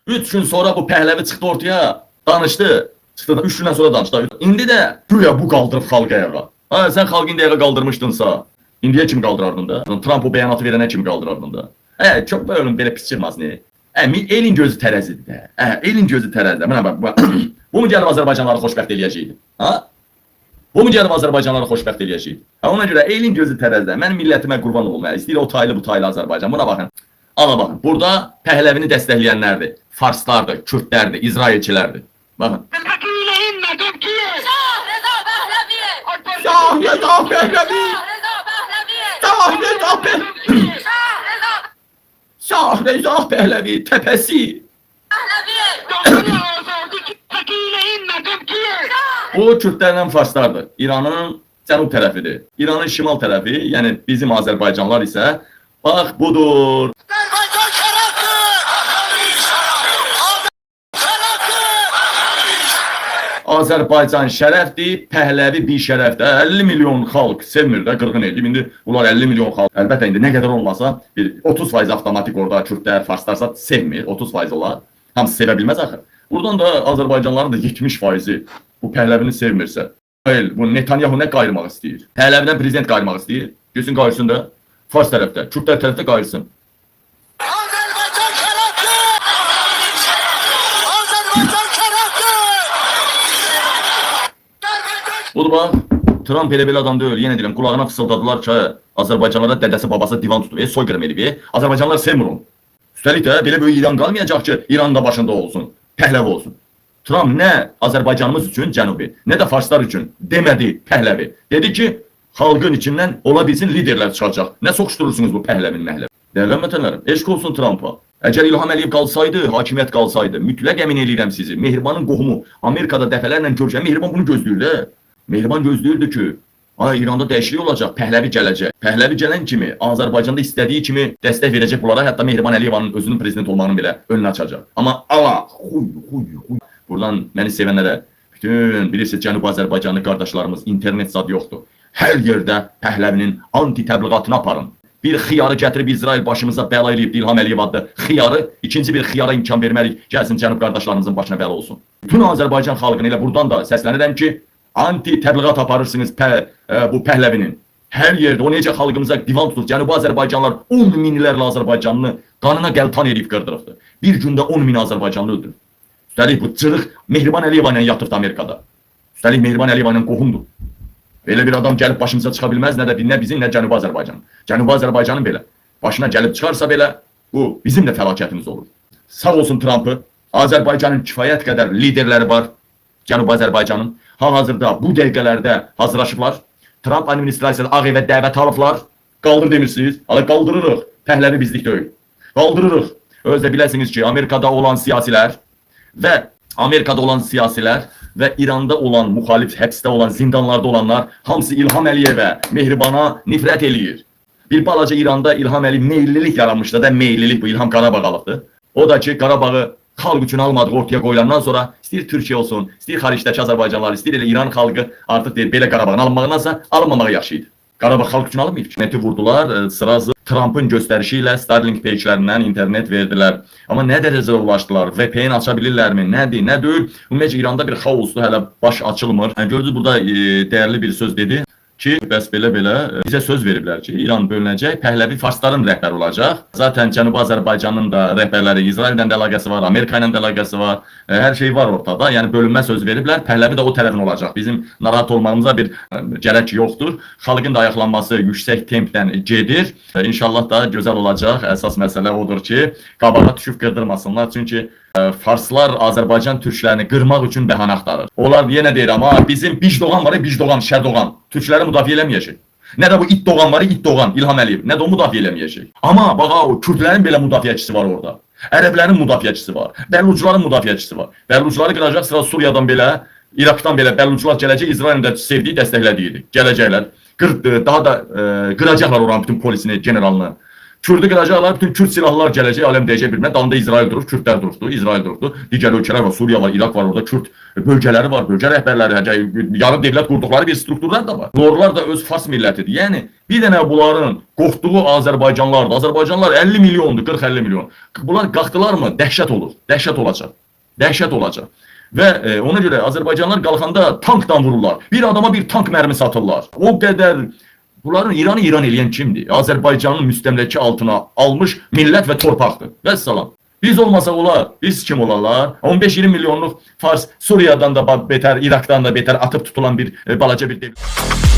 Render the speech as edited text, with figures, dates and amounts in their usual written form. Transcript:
3 gün sonra bu Pəhləvi çıxdı ortaya, danışdı. Çıxdı da 3 gündən sonra danışdı. İndi də güya bu qaldırıb xalq ayağa. Ha, sən xalqı indi ayağa qaldırmışdınsa, indiyə kimi qaldırardın da? Trump o bəyanatı verənə kimi qaldırardın da? Çox belə pis çıxmaz ne? Elin gözü tərəzidir də. Elin gözü tərəzidir. Mənə bax, bu mu gəlib Azərbaycanları xoşbəxt eləyəcəkdi? Ha? Bu mu gəlib Azərbaycanları xoşbəxt eləyəcəkdi? Ona görə elin gözü tərəzidir. Mən millətimə qurban olum. İstəyir o taylı bu taylı Azərbaycan. Buna baxın. Ala baxın. Burada Pəhləvini dəstəkləyənlərdir. Farslardır, Kürdlərdir, İsrailçilərdir. Baxın. Şah Reza Pəhləvi! Şah Reza Pəhləvi! Şah Reza Pəhləvi təpəsi! Bu Kürdlərlə Farslardır. İranın cənub tərəfidir. İranın şimal tərəfi, yəni bizim Azərbaycanlar isə bax budur. Azərbaycan şərəfdir, Pəhləvi bir şərəfdir. 50 milyon xalq sevmir də, qırğın eləyib. İndi bunlar 50 milyon xalq. Əlbəttə indi nə qədər olmasa, bir 30% avtomatik orada Kürdlər, Farslarsa sevmir, 30% olar. Hamısı sevə bilməz axı. Buradan da Azərbaycanların da 70%-i bu Pəhləvini sevmirsə, bu Netanyahu nə qayırmaq istəyir? Pəhləvidən prezident qayırmaq istəyir. Görsün qayırsın da, Fars tərəfdə, Kürdlər tərəfdə qayırsın. Budur bax, Trump elə adam deyil, yenə deyirəm, qulağına fısıldadılar ki, Azərbaycanlara dədəsi, babası divan tutub, soyqırım eləyib, Azərbaycanlar sevmir onu. Üstəlik də belə böyük İran qalmayacaq ki, İran da başında olsun, Pəhləvi olsun. Trump nə Azərbaycanımız üçün Cənubi, nə də Farslar üçün demədi Pəhləvi. Dedi ki, xalqın içindən ola bilsin liderlər çıxacaq. Nə soxuşdurursunuz bu Pəhləvin məhləvi? Dəyərli həmvətənlərim, eşq olsun Trump'a. Əgər İlham Əliyev qalsaydı, hakimiyyət qalsaydı, mütləq əmin eləyirəm sizi, Mehribanın qohumu, Amerikada dəfələrlə görüşən Mehriban bunu gözləyirdi. Mehriban gözləyirdi ki, İranda dəyişiklik olacaq, Pəhləvi gələcək. Pəhləvi gələn kimi, Azərbaycanda istədiyi kimi dəstək verəcək bunlara, hətta Mehriban Əliyevanın özünün prezident olmağını belə önünü açacaq. Amma xuy. Buradan məni sevənlərə, bütün bilirsiniz, Cənubi Azərbaycanlı qardaşlarımız, internet zad yoxdur. Hər yerdə Pəhləvinin anti-təbliğatını aparın. Bir xiyarı gətirib İsrail başımıza bəla eləyib İlham Əliyev adlı xiyarı, ikinci bir xiyara imkan verməliyik, gəlsin Cənub qardaşlarımızın başına bəla olsun. Bütün Azərbaycan xalqını elə buradan da səslənirəm ki, anti-təbliğat aparırsınız bu Pəhləvinin. Hər yerdə o necə xalqımıza divan tutur. Cənubi Azərbaycanlar 10 minlərlə Azərbaycanlı qanına qəltan edib qırdırıbdır. Bir gündə 10 min Azərbaycanlı öldürür. Üstəlik bu cırıq Mehriban Əliyeva ilə yatırdı Amerikada. Üstəlik Mehriban Əliyeva ilə qohumdur. Belə bir adam gəlib başımıza çıxa bilməz, nə bizim, nə Cənubi Azərbaycan. Cənubi Azərbaycanın belə başına gəlib çıxarsa belə, bu bizim də fəlakətimiz olur. Sağ olsun Trump'ı. Azərbaycanın kifayət qədər liderləri var. Cənubi Azərbaycanın. Hal-hazırda bu dəqiqələrdə hazırlaşıblar. Trump administrasiyası Ağ Evə dəvət alıblar. Qaldır demirsiniz. Hala qaldırırıq. Pəhləvi bizlik deyil. Qaldırırıq. Özdə biləsiniz ki, Amerikada olan siyasilər və İranda olan müxalif, həbsdə olan, zindanlarda olanlar hamısı İlham Əliyevə, Mehribana nifrət eləyir. Bir balaca İranda İlham Əliyev meyillilik yaranmışdı da, meyillilik bu İlham Qarabağ alıbdı. O da ki, Qarabağı xalq üçün almadığı ortaya qoyulandan sonra istəyir Türkiyə olsun, istəyir xaricdəki Azərbaycanlar, istəyir elə İran xalqı artıq deyir, belə Qarabağın alınmağındansa alınmamağı yaxşıydı. Qarabağ xalq üçün alınmayıb. Hükümeti vurdular, sırası Trump'ın göstərişi ilə Starlink peyçlərindən internet verdilər. Amma nə dərəcədə ulaşdılar? VPN aça bilirlərmi? Nədir, nə deyil? Ümumiyyətlə İranda bir xaosdur, hələ baş açılmır. Gördünüz, burada dəyərli bir söz dedi ki, bəs belə bizə söz veriblər ki, İran bölünəcək, Pəhləvi Farsların rəhbəri olacaq. Zaten Cənubi Azərbaycanın da rəhbərləri İsraildən də əlaqəsi var, Amerika ilə də əlaqəsi var. Hər şey var ortada. Yəni bölünmə söz veriblər. Pəhləvi də o tərəfin olacaq. Bizim narahat olmağımıza bir gərək yoxdur. Xalqın da ayaqlanması yüksək tempdən gedir. İnşallah da gözəl olacaq. Əsas məsələ odur ki, qabağa düşüb qırdırmasınlar. Çünki Farslar Azərbaycan türklərini qırmaq üçün bəhanə axtarır. Onlar yenə deyir, amma bizim Bicdoğan var, Bicdoğan, Şərdoğan. Türkləri müdafiə eləməyəcək. Nə də bu it doğan var, it doğan İlham Əliyev. Nə də o müdafiə eləməyəcək. Amma baxa, o Kürdlərin belə müdafiəçisi var orada. Ərəblərin müdafiəçisi var. Bəllucuların müdafiəçisi var. Bəllucuları qıracaq, sıra Suriyadan belə, İraqdan belə bəllucular gələcək, İsrailin də sevdiyi, dəstəklədiyi gələcəklər. Daha da qıracaqlar oranın bütün polisini, generalını. Kürdü qıracaqlar, bütün Kürd silahlar gələcək, aləm deyəcək bilmə. Damda İsrail durur, Kürdlər durdu, İsrail durdu. Digər ölkələr var, Suriya var, İraq var, orada Kürd bölgələri var, bölgə rəhbərləri, yarım dövlət qurduqları bir strukturlar da var. Bunlar da öz fars millətidir. Yəni bir dənə bunların qorxduğu Azərbaycanlılardır. Azərbaycanlılar 50 milyondur, 40-50 milyon. Bunlar qalxdılarmı? Dəhşət olur. Dəhşət olacaq. Dəhşət olacaq. Və ona görə Azərbaycanlılar qalxanda tankdan vururlar. Bir adama bir tank mərmi satırlar. O qədər. Bunların İranı İran eləyən kimdir? Azərbaycanın müstəmləkə altına almış millət və torpaqdır. Vəssalam. Biz olmasaq olar, biz kim olarlar? 15-20 milyonluq Fars Suriyadan da betər, İraqdan da betər atıb tutulan bir balaca bir devlet.